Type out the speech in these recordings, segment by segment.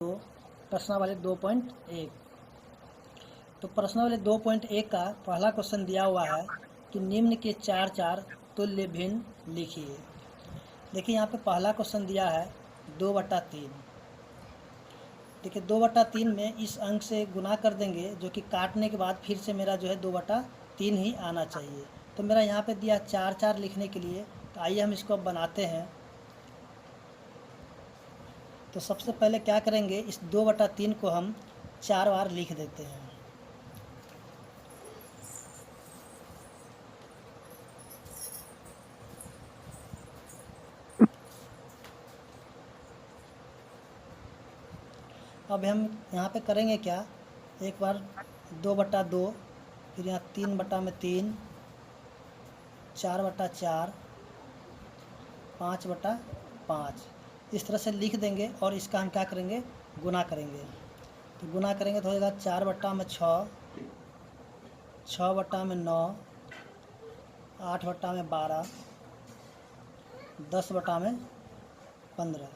तो प्रश्नावली 2.1। तो प्रश्नावली 2.1 का पहला क्वेश्चन दिया हुआ है कि निम्न के चार चार तुल्य भिन्न लिखिए। देखिए यहाँ पे पहला क्वेश्चन दिया है 2/3। देखिए 2/3 में इस अंक से गुना कर देंगे, जो कि काटने के बाद फिर से मेरा जो है 2/3 ही आना चाहिए। तो मेरा यहाँ पे दिया चार चार लिखने के लिए, तो आइए हम इसको अब बनाते हैं। तो सबसे पहले क्या करेंगे, इस 2/3 को हम 4 बार लिख देते हैं। अब हम यहाँ पे करेंगे क्या, एक बार 2/2, फिर यहाँ 3/3, 4/4, 5/5 इस तरह से लिख देंगे। और इसका हम क्या करेंगे, गुना करेंगे। तो गुना करेंगे तो हो जाएगा 4/6, 6/9, 8/12, 10/15।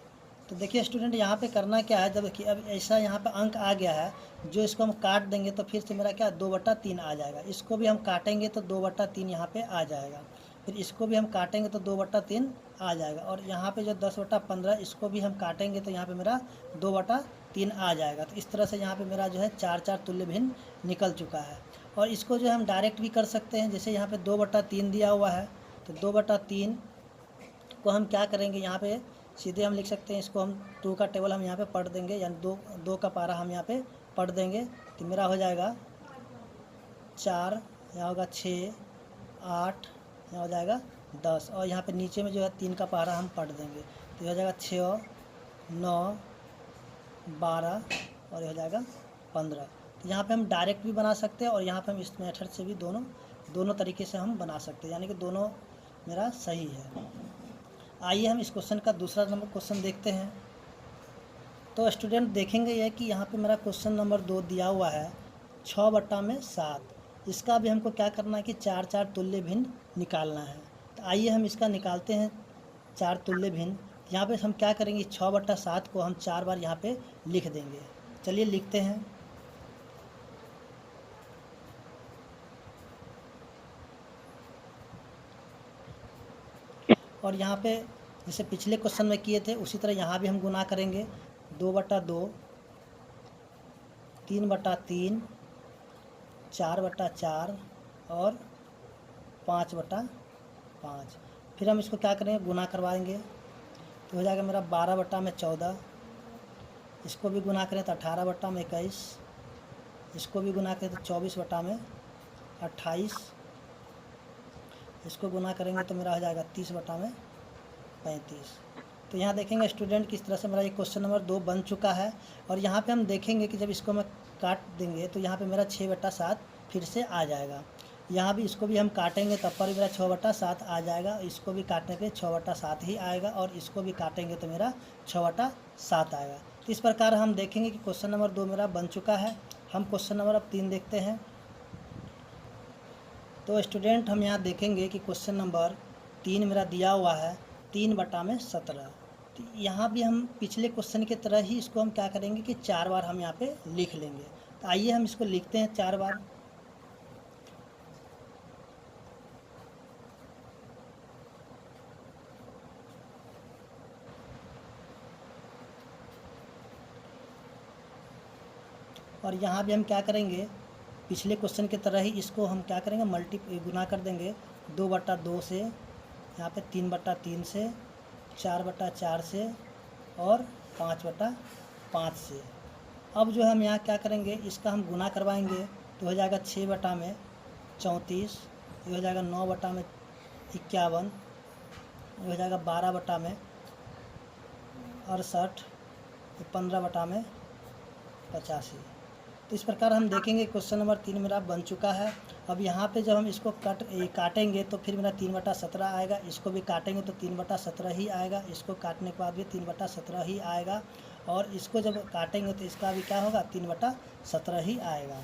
तो देखिए स्टूडेंट, यहाँ पे करना क्या है, जब कि अब ऐसा यहाँ पे अंक आ गया है, जो इसको हम काट देंगे तो फिर से मेरा क्या 2/3 आ जाएगा। इसको भी हम काटेंगे तो 2/3 यहाँ पे आ जाएगा। फिर इसको भी हम काटेंगे तो 2/3 आ जाएगा। और यहाँ पे जो 10/15 इसको भी हम काटेंगे तो यहाँ पे मेरा 2/3 आ जाएगा। तो इस तरह से यहाँ पे मेरा जो है चार चार तुल्य भिन्न निकल चुका है। और इसको जो हम डायरेक्ट भी कर सकते हैं, जैसे यहाँ पे 2/3 दिया हुआ है, तो 2/3 को हम क्या करेंगे, यहाँ पे सीधे हम लिख सकते हैं। इसको हम 2 का टेबल हम यहाँ पे पढ़ देंगे, यानी 2 का पारा हम यहाँ पे पढ़ देंगे। तो मेरा हो जाएगा 4, यहाँ होगा 6, 8, यहाँ हो जाएगा 10। और यहाँ पे नीचे में जो है 3 का पारा हम पढ़ देंगे। तो ये हो जाएगा 6, 9, 12 और ये हो जाएगा 15। तो यहाँ पे हम डायरेक्ट भी बना सकते हैं और यहाँ पे हम इस मेथड से भी दोनों तरीके से हम बना सकते हैं, यानी कि दोनों मेरा सही है। आइए हम इस क्वेश्चन का दूसरा नंबर क्वेश्चन देखते हैं। तो स्टूडेंट देखेंगे ये कि यहाँ पे मेरा क्वेश्चन नंबर 2 दिया हुआ है 6/7। इसका भी हमको क्या करना है कि चार चार तुल्य भिन्न निकालना है। तो आइए हम इसका निकालते हैं, चार तुल्य भिन्न। यहाँ पे हम क्या करेंगे, 6/7 को हम 4 बार यहाँ पे लिख देंगे। चलिए लिखते हैं। और यहाँ पे जैसे पिछले क्वेश्चन में किए थे उसी तरह यहाँ भी हम गुना करेंगे। 2/2, 3/3, 4/4 और 5/5। फिर हम इसको क्या करेंगे, गुना करवाएंगे। तो हो जाएगा मेरा 12/14। इसको भी गुना करें तो 18/21। इसको भी गुना करें तो 24/28। इसको गुना करेंगे तो मेरा हो जाएगा 30/35। तो यहाँ देखेंगे स्टूडेंट किस तरह से मेरा ये क्वेश्चन नंबर 2 बन चुका है। और यहाँ पे हम देखेंगे कि जब इसको मैं काट देंगे तो यहाँ पे मेरा 6/7 फिर से आ जाएगा। यहाँ भी इसको भी हम काटेंगे तब पर मेरा 6/7 आ जाएगा। इसको भी काटने पे 6/7 ही आएगा और इसको भी काटेंगे तो मेरा 6/7 आएगा। तो इस प्रकार हम देखेंगे कि क्वेश्चन नंबर 2 मेरा बन चुका है। हम क्वेश्चन नंबर अब 3 देखते हैं। तो स्टूडेंट हम यहाँ देखेंगे कि क्वेश्चन नंबर 3 मेरा दिया हुआ है 3/17। तो यहाँ भी हम पिछले क्वेश्चन की तरह ही इसको हम क्या करेंगे कि 4 बार हम यहाँ पे लिख लेंगे। तो आइए हम इसको लिखते हैं 4 बार। और यहाँ भी हम क्या करेंगे, पिछले क्वेश्चन की तरह ही इसको हम क्या करेंगे, गुना कर देंगे 2/2 से, यहाँ पे 3/3 से, 4/4 से और 5/5 से। अब जो हम यहाँ क्या करेंगे, इसका हम गुना करवाएंगे तो हो जाएगा 6/34, ये हो जाएगा 9/51, ये हो जाएगा 12/68, 15/85। तो इस प्रकार हम देखेंगे क्वेश्चन नंबर 3 मेरा बन चुका है। अब यहाँ पे जब हम इसको काटेंगे तो फिर मेरा 3/17 आएगा। इसको भी काटेंगे तो 3/17 ही आएगा। इसको काटने के बाद भी 3/17 ही आएगा। और इसको जब काटेंगे तो इसका भी क्या होगा, 3/17 ही आएगा।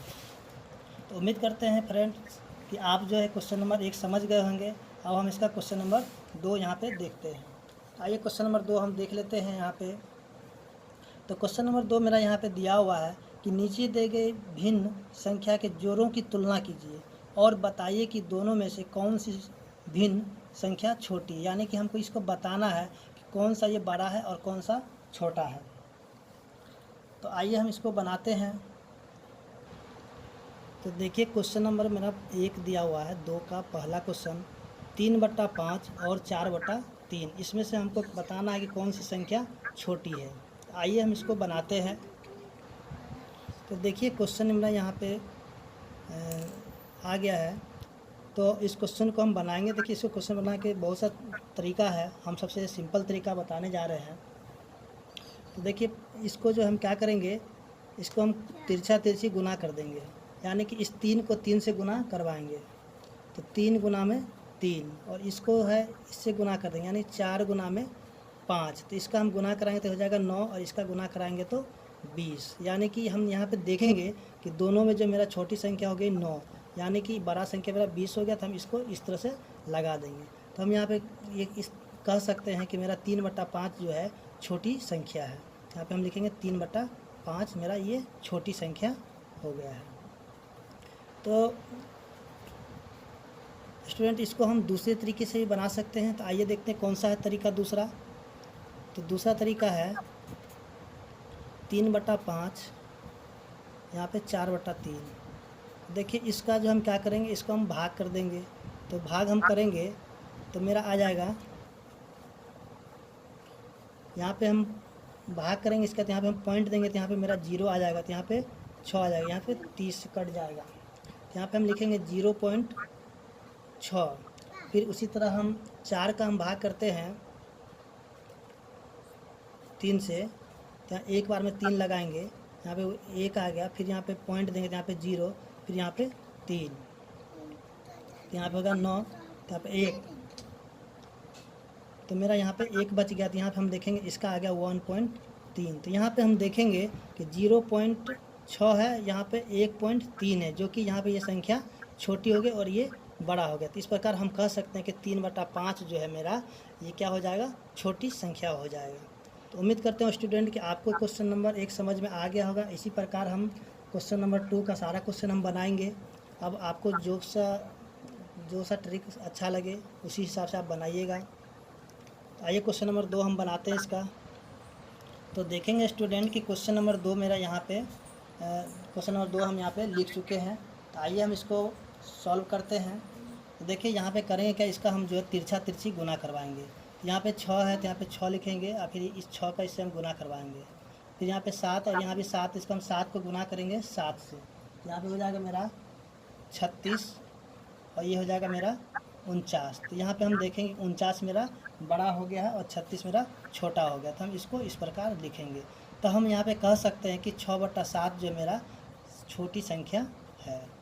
तो उम्मीद करते हैं फ्रेंड्स कि आप जो है क्वेश्चन नंबर 1 समझ गए होंगे। अब हम इसका क्वेश्चन नंबर 2 यहाँ पे देखते हैं। आइए क्वेश्चन नंबर 2 हम देख लेते हैं। यहाँ पे तो क्वेश्चन नंबर 2 मेरा यहाँ पे दिया हुआ है कि नीचे दिए गए भिन्न संख्या के जोड़ों की तुलना कीजिए और बताइए कि दोनों में से कौन सी भिन्न संख्या छोटी है। यानी कि हमको इसको बताना है कि कौन सा ये बड़ा है और कौन सा छोटा है। तो आइए हम इसको बनाते हैं। तो देखिए क्वेश्चन नंबर मेरा 1 दिया हुआ है 2 का पहला क्वेश्चन 3/5 और 4/3, इसमें से हमको बताना है कि कौन सी संख्या छोटी है। आइए हम इसको बनाते हैं। तो देखिए क्वेश्चन मेरा यहाँ पे आ गया है। तो इस क्वेश्चन को हम बनाएंगे। देखिए इसको क्वेश्चन बना के बहुत सा तरीका है, हम सबसे सिंपल तरीका बताने जा रहे हैं। तो देखिए इसको जो हम क्या करेंगे, इसको हम तिरछा तिरछी गुना कर देंगे, यानी कि इस 3 को 3 से गुना करवाएंगे। तो 3 गुना में 3, और इसको है इससे गुना कर देंगे, यानी 4 गुना में 5। तो इसका हम गुना कराएंगे तो हो जाएगा 9, और इसका गुना कराएंगे तो 20। यानी कि हम यहाँ पे देखेंगे कि दोनों में जो मेरा छोटी संख्या हो गई 9, यानी कि बड़ा संख्या मेरा 20 हो गया। तो हम इसको इस तरह से लगा देंगे। तो हम यहाँ पे ये इस कह सकते हैं कि मेरा 3/5 जो है छोटी संख्या है। यहाँ पे हम लिखेंगे 3/5 मेरा ये छोटी संख्या हो गया है। तो स्टूडेंट इसको हम दूसरे तरीके से भी बना सकते हैं। तो आइए देखते हैं कौन सा है तरीका दूसरा। तो दूसरा तरीका है 3/5 यहाँ पे 4/3। देखिए इसका जो हम क्या करेंगे, इसको हम भाग कर देंगे। तो भाग हम करेंगे तो मेरा आ जाएगा, यहाँ पे हम भाग करेंगे इसका, तो यहाँ पे हम पॉइंट देंगे तो यहाँ पे मेरा 0 आ जाएगा। तो यहाँ पे 6 आ जाएगा, यहाँ पे 30 कट जाएगा। तो यहाँ पे हम लिखेंगे 0.6। फिर उसी तरह हम 4 का हम भाग करते हैं 3 से, तो यहाँ एक बार में 3 लगाएंगे, यहाँ पे 1 आ गया। फिर यहाँ पे पॉइंट देंगे तो यहाँ पे 0, फिर यहाँ पे 3, तो यहाँ पे होगा 9, तो यहाँ पे 1, तो मेरा यहाँ पे 1 बच गया। तो यहाँ पे हम देखेंगे इसका आ गया 1.3। तो यहाँ पे हम देखेंगे कि 0.6 है, यहाँ पे 1.3 है, जो कि यहाँ पे ये संख्या छोटी हो गई और ये बड़ा हो गया। तो इस प्रकार हम कह सकते हैं कि 3/5 जो है मेरा ये क्या हो जाएगा, छोटी संख्या हो जाएगा। तो उम्मीद करते हैं स्टूडेंट कि आपको क्वेश्चन नंबर 1 समझ में आ गया होगा। इसी प्रकार हम क्वेश्चन नंबर 2 का सारा क्वेश्चन हम बनाएंगे। अब आपको जो सा ट्रिक अच्छा लगे उसी हिसाब से आप बनाइएगा। आइए क्वेश्चन नंबर 2 हम बनाते हैं इसका। तो देखेंगे स्टूडेंट कि क्वेश्चन नंबर 2 मेरा यहाँ पे क्वेश्चन नंबर 2 हम यहाँ पे लिख चुके हैं। तो आइए हम इसको सॉल्व करते हैं। तो देखिए यहाँ पे करेंगे क्या, इसका हम जो है तिरछा तिरछी गुना करवाएंगे। यहाँ पे 6 है तो यहाँ पे 6 लिखेंगे, और फिर इस 6 का इससे हम गुना करवाएंगे। फिर यहाँ पे 7 और यहाँ भी 7, इसका हम 7 को गुना करेंगे 7 से। यहाँ पे हो जाएगा मेरा 36, और ये हो जाएगा मेरा 49। तो यहाँ पे हम देखेंगे 49 मेरा बड़ा हो गया है और 36 मेरा छोटा हो गया। तो हम इसको इस प्रकार लिखेंगे। तो हम यहाँ पे कह सकते हैं कि 6/7 जो मेरा छोटी संख्या है।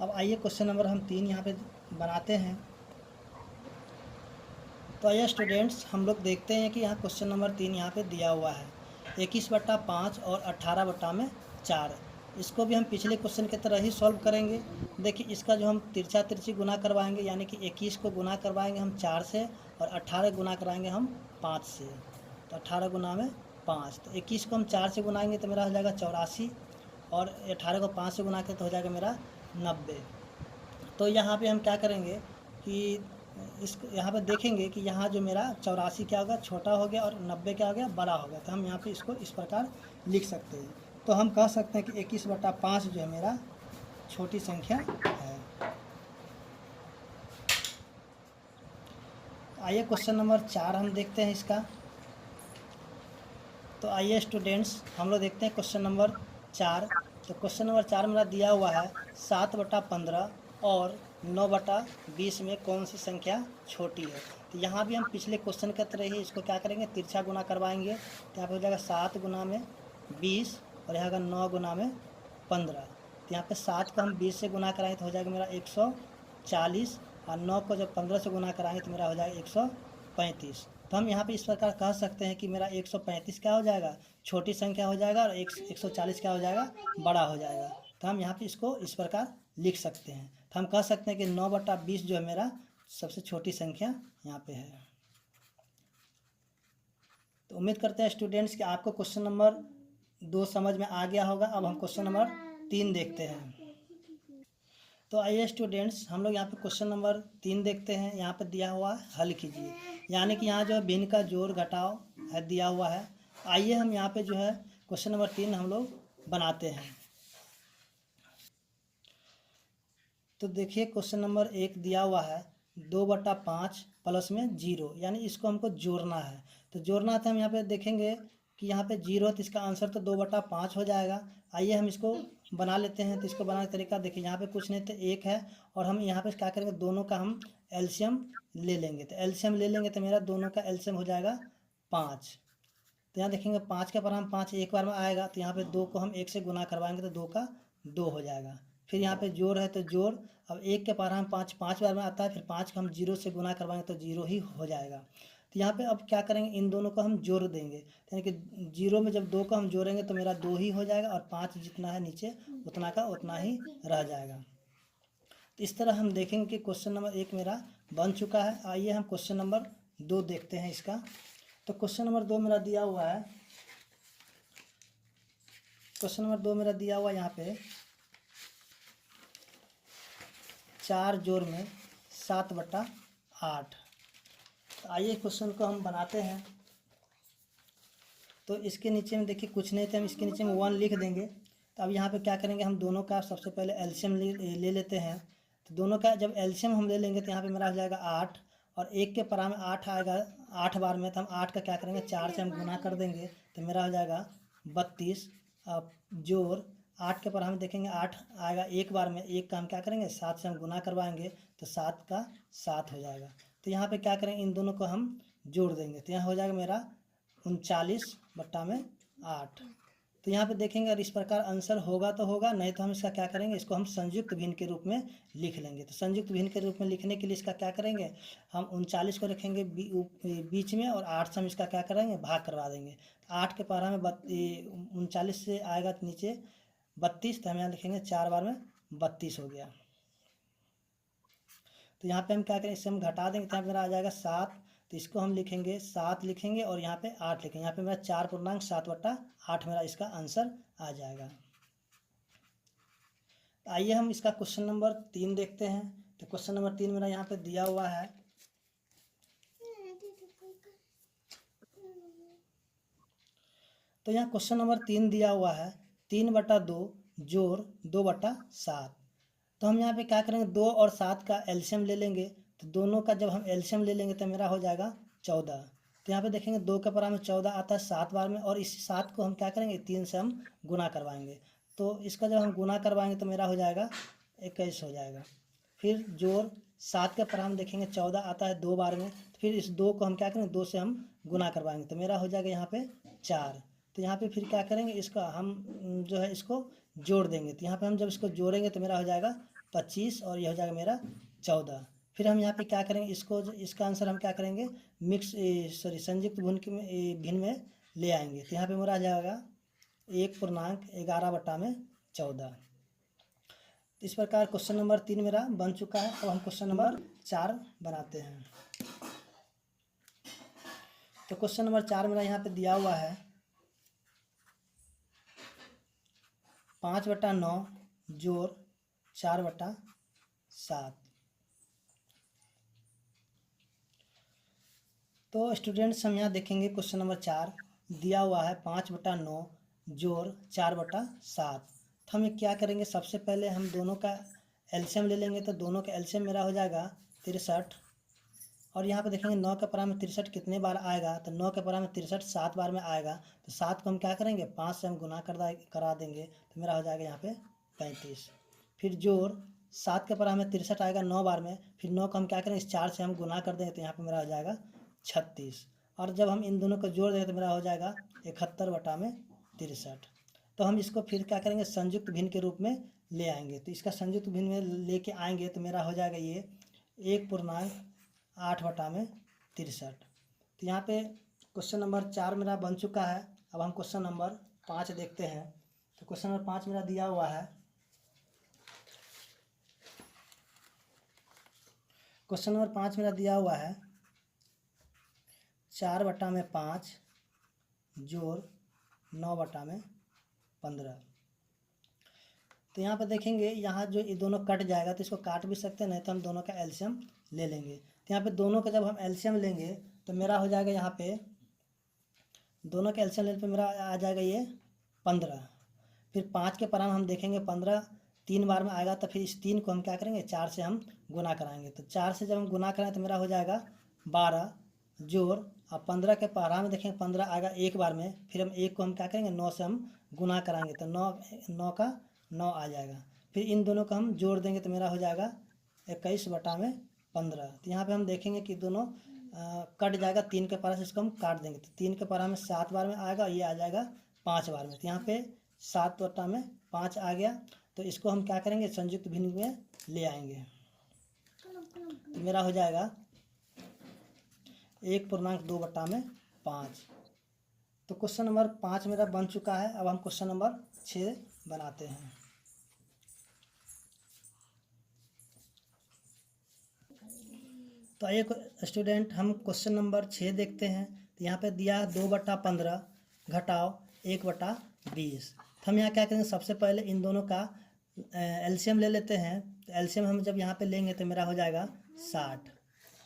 अब आइए क्वेश्चन नंबर हम 3 यहाँ पे बनाते हैं। तो आइए स्टूडेंट्स हम लोग देखते हैं कि यहाँ क्वेश्चन नंबर 3 यहाँ पे दिया हुआ है 21/5 और 18/4। इसको भी हम पिछले क्वेश्चन की तरह ही सॉल्व करेंगे। देखिए इसका जो हम तिरछा तिरछी गुना करवाएंगे, यानी कि 21 को गुना करवाएंगे हम 4 से, और 18 गुना कराएंगे हम 5 से। तो 18 गुना में 5, तो 21 को हम 4 से गुनाएंगे तो मेरा हो जाएगा 84, और 18 को 5 से गुना के तो हो जाएगा मेरा 90। तो यहाँ पे हम क्या करेंगे कि इस यहाँ पे देखेंगे कि यहाँ जो मेरा 84 क्या होगा, छोटा हो गया, और 90 क्या हो गया, बड़ा हो गया। तो हम यहाँ पे इसको इस प्रकार लिख सकते हैं। तो हम कह सकते हैं कि 21/5 जो है मेरा छोटी संख्या है। आइए क्वेश्चन नंबर 4 हम देखते हैं इसका। तो आइए स्टूडेंट्स हम लोग देखते हैं क्वेश्चन नंबर 4। तो क्वेश्चन नंबर 4 मेरा दिया हुआ है 7/15 और 9/20 में कौन सी संख्या छोटी है। तो यहाँ भी हम पिछले क्वेश्चन की तरह ही इसको क्या करेंगे, तिरछा गुना करवाएंगे। तो यहाँ पे हो जाएगा 7 गुना में 20, और यहाँ का 9 गुना में 15। तो यहाँ पे 7 को हम 20 से गुना कराएंगे तो हो जाएगा मेरा 140, और 9 को जब 15 से गुना कराएंगे तो मेरा हो जाएगा 135। तो हम यहाँ पे इस प्रकार कह सकते हैं कि मेरा 135 क्या हो जाएगा, छोटी संख्या हो जाएगा, और 140 क्या हो जाएगा, बड़ा हो जाएगा। तो हम यहाँ पे इसको इस प्रकार लिख सकते हैं। तो हम कह सकते हैं कि 9/20 जो है मेरा सबसे छोटी संख्या यहाँ पे है। तो उम्मीद करते हैं स्टूडेंट्स कि आपको क्वेश्चन नंबर 2 समझ में आ गया होगा। अब हम क्वेश्चन नंबर 3 देखते हैं। तो आइए स्टूडेंट्स, हम लोग यहाँ पे क्वेश्चन नंबर 3 देखते हैं। यहाँ पे दिया हुआ है हल कीजिए, यानी कि यहाँ जो है भिन्न का जोड़ घटाव है दिया हुआ है। आइए हम यहाँ पे जो है क्वेश्चन नंबर 3 हम लोग बनाते हैं। तो देखिए क्वेश्चन नंबर 1 दिया हुआ है 2/5 प्लस में 0, यानी इसको हमको जोड़ना है। तो जोड़ना था हम यहाँ पे देखेंगे कि यहाँ पे 0 तो इसका आंसर तो 2/5 हो जाएगा। आइए हम इसको बना लेते हैं। तो इसको बनाने का तरीका देखिए, यहाँ पे कुछ नहीं तो 1 है, और हम यहाँ पे क्या करेंगे, दोनों का हम एलसीएम ले लेंगे। तो एलसीएम ले लेंगे तो मेरा दोनों का एलसीएम हो जाएगा 5। तो यहाँ देखेंगे 5 के बराबर 5 एक बार में आएगा, तो यहाँ पे 2 को हम 1 से गुना करवाएंगे तो 2 का 2 हो जाएगा। फिर यहाँ पे जोड़ है तो जोड़, अब 1 के पार हम 5 5 बार में आता है, फिर 5 को हम 0 से गुना करवाएंगे तो 0 ही हो जाएगा। तो यहाँ पे अब क्या करेंगे, इन दोनों को हम जोड़ देंगे, यानी कि 0 में जब 2 को हम जोड़ेंगे तो मेरा 2 ही हो जाएगा, और 5 जितना है नीचे उतना का उतना ही रह जाएगा। तो इस तरह हम देखेंगे कि क्वेश्चन नंबर 1 मेरा बन चुका है। आइए हम क्वेश्चन नंबर 2 देखते हैं इसका। तो क्वेश्चन नंबर 2 मेरा दिया हुआ है, क्वेश्चन नंबर 2 मेरा दिया हुआ यहाँ पे 4 जोड़ में 7/8। तो आइए क्वेश्चन को हम बनाते हैं। तो इसके नीचे में देखिए कुछ नहीं थे, हम इसके नीचे में 1 लिख देंगे। तो अब यहाँ पे क्या करेंगे, हम दोनों का सबसे पहले एलसीएम ले लेते हैं। तो दोनों का जब एलसीएम हम ले लेंगे तो यहाँ पे मेरा हो जाएगा 8, और 1 के परा में 8 आएगा 8 बार में, तो हम 8 का क्या करेंगे 4 से हम गुना कर देंगे, तो मेरा हो जाएगा 32। अब जोड़ 8 के पर हम देखेंगे 8 आएगा एक बार में, 1 का हम क्या करेंगे 7 से हम गुना करवाएंगे तो 7 का 7 हो जाएगा। तो यहाँ पे क्या करेंगे, इन दोनों को हम जोड़ देंगे, तो यहाँ हो जाएगा मेरा 39/8। तो यहाँ पे देखेंगे अगर इस प्रकार आंसर होगा तो होगा, नहीं तो हम इसका क्या करेंगे, इसको हम संयुक्त भिन्न के रूप में लिख लेंगे। तो संयुक्त भिन्न के रूप में लिखने के लिए इसका क्या करेंगे, हम 39 को रखेंगे बीच में, और 8 से हम इसका क्या करेंगे भाग करवा देंगे। 8 के पारा में 39 से आएगा तो नीचे 32, तो हम यहाँ लिखेंगे 4 बार में 32 हो गया। तो यहाँ पे हम क्या करें, इससे हम घटा देंगे, तो यहाँ मेरा आ जाएगा 7। तो इसको हम लिखेंगे 7 लिखेंगे, और यहाँ पे 8 लिखेंगे। यहाँ पे मेरा 4/7/8 मेरा इसका आंसर आ जाएगा। आइए हम इसका क्वेश्चन नंबर 3 देखते हैं। तो क्वेश्चन नंबर 3 मेरा यहाँ पे दिया हुआ है, तो यहाँ क्वेश्चन नंबर 3 दिया हुआ है 3/2 जोड़ 2/7। तो हम यहाँ पे क्या करेंगे, 2 और 7 का एलसीएम ले लेंगे। तो दोनों का जब हम एलसीएम ले लेंगे तो मेरा हो जाएगा 14। तो यहाँ पे देखेंगे 2 के बराबर में 14 आता है 7 बार में, और इस 7 को हम क्या करेंगे 3 से हम गुना करवाएंगे। तो इसका जब हम गुना करवाएंगे तो मेरा हो जाएगा 21 हो जाएगा। फिर जोड़ 7 के बराबर में देखेंगे 14 आता है 2 बार में, तो फिर इस 2 को हम क्या करेंगे 2 से हम गुना करवाएंगे, तो मेरा हो जाएगा यहाँ पे 4। तो यहाँ पे फिर क्या करेंगे, इसका हम जो है इसको जोड़ देंगे। तो यहाँ पे हम जब इसको जोड़ेंगे तो मेरा हो जाएगा 25, और यह हो जाएगा मेरा 14। फिर हम यहाँ पे क्या करेंगे, इसको इसका आंसर हम क्या करेंगे संयुक्त भिन्न में ले आएंगे। तो यहाँ पे मेरा आ जाएगा 1.11/14। इस प्रकार क्वेश्चन नंबर 3 मेरा बन चुका है। अब हम क्वेश्चन नंबर 4 बनाते हैं। तो क्वेश्चन नंबर 4 मेरा यहाँ पे दिया हुआ है 5/9 जोड़ 4/7। तो स्टूडेंट्स हम यहाँ देखेंगे क्वेश्चन नंबर 4 दिया हुआ है 5/9 जोड़ 4/7। तो हम क्या करेंगे, सबसे पहले हम दोनों का एलसीएम ले लेंगे। तो दोनों का एलसीएम मेरा हो जाएगा 63, और यहाँ पे देखेंगे 9 के परा में 63 कितने बार आएगा, तो 9 के परा में 63 7 बार में आएगा। तो 7 को हम क्या करेंगे 5 से हम गुना करा देंगे, तो मेरा हो जाएगा यहाँ पे 35। फिर जोड़ 7 के परा में 63 आएगा 9 बार में, फिर 9 को हम क्या करेंगे इस 4 से हम गुना कर देंगे, तो यहाँ पे मेरा हो जाएगा 36। और जब हम इन दोनों को जोड़ देंगे तो मेरा हो जाएगा 71/63। तो हम इसको फिर क्या करेंगे संयुक्त भिन्न के रूप में ले आएंगे। तो इसका संयुक्त भिन्न में लेके आएंगे तो मेरा हो जाएगा ये 1.8/63। तो यहाँ पे क्वेश्चन नंबर 4 मेरा बन चुका है। अब हम क्वेश्चन नंबर 5 देखते हैं। तो क्वेश्चन नंबर 5 मेरा दिया हुआ है, क्वेश्चन नंबर 5 मेरा दिया हुआ है 4/5 जोड़ 9/15। तो यहाँ पर देखेंगे, यहाँ जो ये दोनों कट जाएगा तो इसको काट भी सकते हैं, नहीं तो हम दोनों का एलसीएम ले लेंगे। तो यहाँ पे दोनों का जब हम एलसीएम लेंगे तो मेरा हो जाएगा, यहाँ पे दोनों के एलसीएम लेने पे मेरा आ जाएगा ये 15। फिर 5 के पराम हम देखेंगे 15 3 बार में आएगा, तो फिर इस 3 को हम क्या करेंगे 4 से हम गुना कराएंगे। तो 4 से जब हम गुना कराएं तो मेरा हो जाएगा 12 जोड़, अब 15 के पराम में देखेंगे 15 आएगा एक बार में, फिर हम 1 को हम क्या करेंगे 9 से हम गुना कराएंगे, तो 9 का 9 आ जाएगा। फिर इन दोनों का हम जोड़ देंगे तो मेरा हो जाएगा 21/15। तो यहाँ पे हम देखेंगे कि दोनों कट जाएगा, 3 के पारा से इसको हम काट देंगे, तो 3 के पारा में 7 बार में आएगा, ये आ जाएगा 5 बार में। तो यहाँ पे 7/5 आ गया, तो इसको हम क्या करेंगे संयुक्त भिन्न में ले आएंगे, तो मेरा हो जाएगा 1.2/5। तो क्वेश्चन नंबर 5 मेरा बन चुका है। अब हम क्वेश्चन नंबर 6 बनाते हैं। तो आइए स्टूडेंट हम क्वेश्चन नंबर 6 देखते हैं। तो यहाँ पे दिया 2/15 घटाओ 1/20। तो हम यहाँ क्या करेंगे, सबसे पहले इन दोनों का एलसीएम ले लेते हैं। तो एलसीएम हम जब यहाँ पे लेंगे तो मेरा हो जाएगा 60।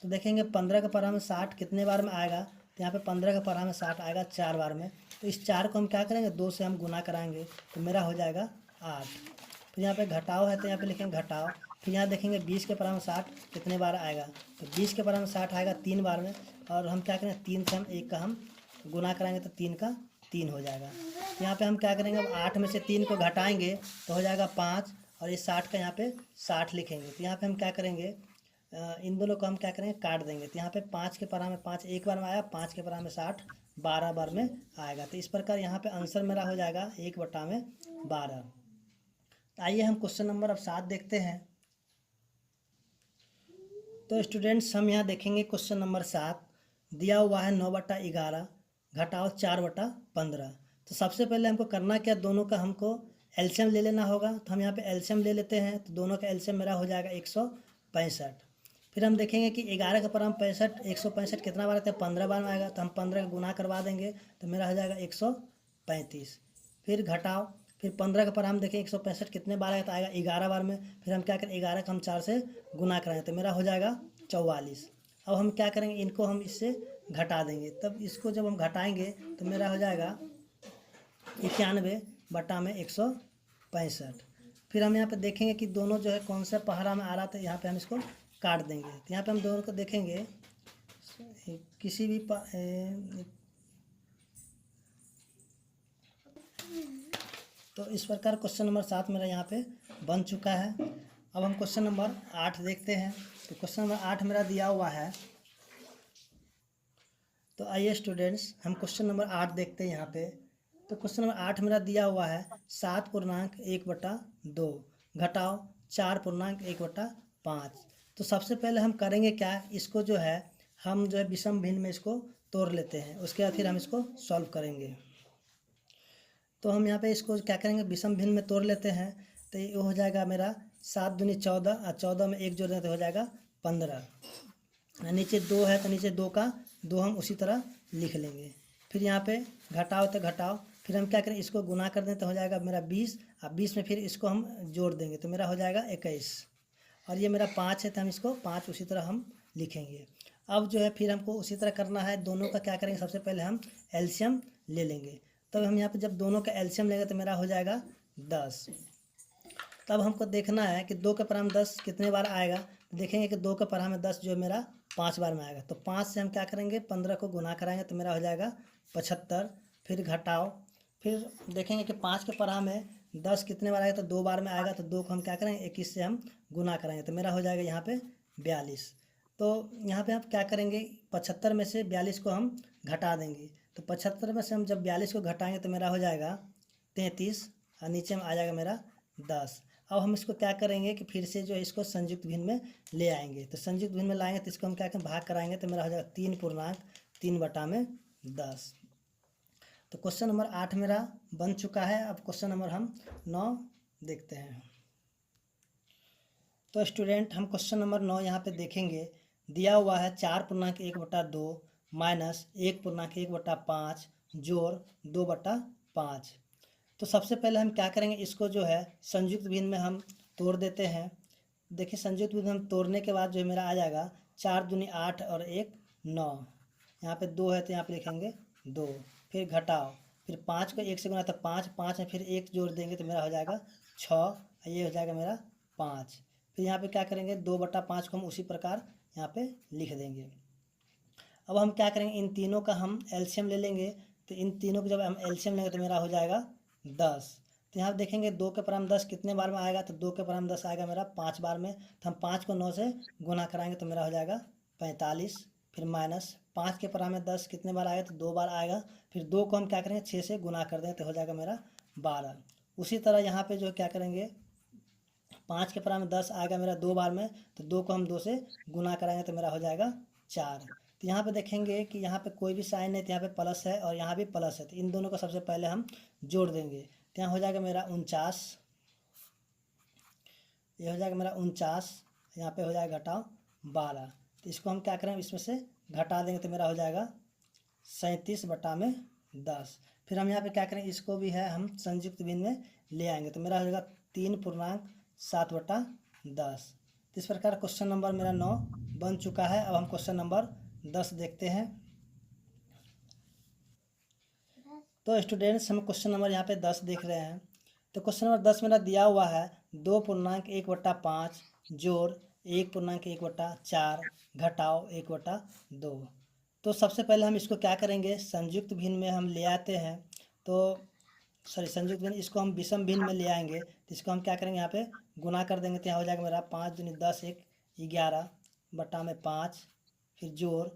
तो देखेंगे 15 का पढ़ा में 60 कितने बार में आएगा, तो यहाँ पे 15 का पढ़ा में 60 आएगा 4 बार में। तो इस 4 को हम क्या करेंगे 2 से हम गुना कराएंगे, तो मेरा हो जाएगा 8। फिर यहाँ पे घटाओ है तो यहाँ पे लिखेंगे घटाओ। फिर यहाँ देखेंगे 20 के पढ़ा में 60 कितने बार आएगा, तो 20 के पढ़ा में 60 आएगा 3 बार में, और हम क्या करेंगे 3 से हम 1 का हम गुना कराएंगे तो 3 का 3 हो जाएगा। यहाँ पे हम क्या करेंगे, अब 8 में से 3 को घटाएंगे तो हो जाएगा 5, और ये 60 का यहाँ पे 60 लिखेंगे। तो यहाँ पे हम क्या करेंगे, इन दोनों को हम क्या करेंगे काट देंगे। तो यहाँ पे 5 के परा में 5 एक बार में आया, 5 के परा में 60 12 बार में आएगा। तो इस प्रकार यहाँ पे आंसर मेरा हो जाएगा 1/12। आइए हम क्वेश्चन नंबर अब 7 देखते हैं। तो स्टूडेंट्स हम यहाँ देखेंगे क्वेश्चन नंबर 7 दिया हुआ है 9/11 घटाओ 4/15। तो सबसे पहले हमको करना क्या, दोनों का हमको एलसीएम ले लेना होगा। तो हम यहाँ पे एलसीएम ले लेते हैं। तो दोनों का एलसीएम मेरा हो जाएगा 165। फिर हम देखेंगे कि 11 का पराम 65, 165 कितना बार आता है 15 बार में आएगा, तो हम 15 का गुना करवा देंगे तो मेरा हो जाएगा 135। फिर घटाओ, फिर 15 का पराम देखें 165 कितने बार आता आएगा 11 बार में, फिर हम क्या करें 11 का हम 4 से गुना कराएंगे तो मेरा हो जाएगा 44। अब हम क्या करेंगे, इनको हम इससे घटा देंगे, तब इसको जब हम घटाएंगे तो मेरा हो जाएगा 91/165। फिर हम यहाँ पे देखेंगे कि दोनों जो है कौन सा पहरा में आ रहा था, यहाँ पे हम इसको काट देंगे। तो यहाँ पे हम दोनों को देखेंगे किसी भी तो इस प्रकार क्वेश्चन नंबर 7 मेरा यहाँ पे बन चुका है। अब हम क्वेश्चन नंबर 8 देखते हैं। तो क्वेश्चन नंबर 8 मेरा दिया हुआ है। तो आइए स्टूडेंट्स हम क्वेश्चन नंबर 8 देखते हैं यहाँ पे। तो क्वेश्चन नंबर 8 मेरा दिया हुआ है 7.1/2 घटाओ 4.1/5। तो सबसे पहले हम करेंगे क्या, इसको जो है हम जो है विषम भिन्न में इसको तोड़ लेते हैं, उसके बाद फिर हम इसको सॉल्व करेंगे। तो हम यहाँ पे इसको क्या करेंगे विषम भिन्न में तोड़ लेते हैं। तो ये हो जाएगा मेरा 7 दूनी 14, और 14 में 1 जोड़ दें तो हो जाएगा 15। नीचे 2 है तो नीचे 2 का 2 हम उसी तरह लिख लेंगे। फिर यहाँ पे घटाओ तो घटाओ, फिर हम क्या करें इसको गुना कर दें तो हो जाएगा मेरा 20, और 20 में फिर इसको हम जोड़ देंगे तो मेरा हो जाएगा 21। और ये मेरा 5 है तो हम इसको 5 उसी तरह हम लिखेंगे। अब जो है फिर हमको उसी तरह करना है, दोनों का क्या करेंगे सबसे पहले हम एलसीएम ले लेंगे। तब हम यहाँ पे जब दोनों का एलसीएम लेंगे तो मेरा हो जाएगा 10। तब हमको देखना है कि 2 के पराम 10 कितने बार आएगा, तो देखेंगे कि 2 के पराम में 10 जो मेरा 5 बार में आएगा। तो 5 से हम क्या करेंगे 15 को गुना कराएंगे तो मेरा हो जाएगा 75। फिर घटाओ, फिर देखेंगे कि 5 के पराम में 10 कितने बार आएगा, तो 2 बार में आएगा, तो 2 को हम क्या करेंगे 21 से हम गुना कराएंगे तो मेरा हो जाएगा यहाँ पे 42। तो यहाँ पे आप क्या करेंगे 75 में से 42 को हम घटा देंगे। तो 75 में से हम जब 42 को घटाएंगे तो मेरा हो जाएगा 33, और नीचे में आ जाएगा मेरा 10। अब हम इसको क्या करेंगे कि फिर से जो है इसको संयुक्त भिन्न में ले आएंगे। तो संयुक्त भिन्न में लाएंगे तो इसको हम क्या करें भाग कराएंगे तो मेरा हो जाएगा 3.3/10। तो क्वेश्चन नंबर 8 मेरा बन चुका है। अब क्वेश्चन नंबर हम 9 देखते हैं। तो स्टूडेंट हम क्वेश्चन नंबर 9 यहाँ पे देखेंगे। दिया हुआ है 4.1/2 माइनस 1.1/5 जोड़ 2/5। तो सबसे पहले हम क्या करेंगे, इसको जो है संयुक्त भिन्न में हम तोड़ देते हैं। देखिए संयुक्त भिन्न हम तोड़ने के बाद जो मेरा आ जाएगा 4 दूनी 8 और 1 9। यहाँ पे 2 है तो यहाँ पे लिखेंगे 2। फिर घटाओ, फिर 5 को 1 से गुना तो 5, 5 में फिर 1 जोड़ देंगे तो मेरा हो जाएगा 6, ये हो जाएगा मेरा 5। फिर यहाँ पे क्या करेंगे 2/5 को हम उसी प्रकार यहाँ पे लिख देंगे। अब हम क्या करेंगे, इन तीनों का हम एलसीएम ले लेंगे। तो इन तीनों को जब हम एलसीएम लेंगे तो मेरा हो जाएगा 10। तो यहाँ देखेंगे 2 के पराम 10 कितने बार में आएगा, तो 2 के पराम 10 आएगा मेरा 5 बार में। तो हम 5 को 9 से गुना कराएंगे तो मेरा हो जाएगा 45। फिर माइनस 5 के पराम में 10 कितने बार आएगा, तो 2 बार आएगा। फिर 2 को हम क्या करेंगे 6 से गुना कर देंगे तो हो जाएगा मेरा 12। उसी तरह यहाँ पे जो क्या करेंगे 5 के पराम में 10 आएगा मेरा 2 बार में, तो 2 को हम 2 से गुना कराएंगे तो मेरा हो जाएगा 4। तो यहाँ पे देखेंगे कि यहाँ पे कोई भी साइन है तो यहाँ पे प्लस है और यहाँ भी प्लस है, तो इन दोनों को सबसे पहले हम जोड़ देंगे। तो यहाँ हो जाएगा मेरा 49, ये हो जाएगा मेरा 49, यहाँ पे हो जाएगा घटाओ 12। तो इसको हम क्या करेंगे इसमें से घटा देंगे तो मेरा हो जाएगा 37/10। फिर हम यहाँ पे क्या करेंगे, इसको भी है हम संयुक्त भिन्न में ले आएंगे तो मेरा हो जाएगा 3.7/10। तो इस प्रकार क्वेश्चन नंबर मेरा 9 बन चुका है। अब हम क्वेश्चन नंबर 10 देखते हैं। तो स्टूडेंट्स हम क्वेश्चन नंबर यहाँ पे 10 देख रहे हैं। तो क्वेश्चन नंबर 10 मेरा दिया हुआ है 2.1/5 जोड़ 1.1/4 घटाओ 1/2। तो सबसे पहले हम इसको क्या करेंगे, संयुक्त भिन्न में हम ले आते हैं। तो संयुक्त भिन्न, इसको हम विषम भिन्न में ले आएंगे। तो इसको हम क्या करेंगे यहाँ पे गुना कर देंगे। तो यहाँ हो जाएगा मेरा 5 दूनी 10 1 11 बटा में 5। फिर जोड़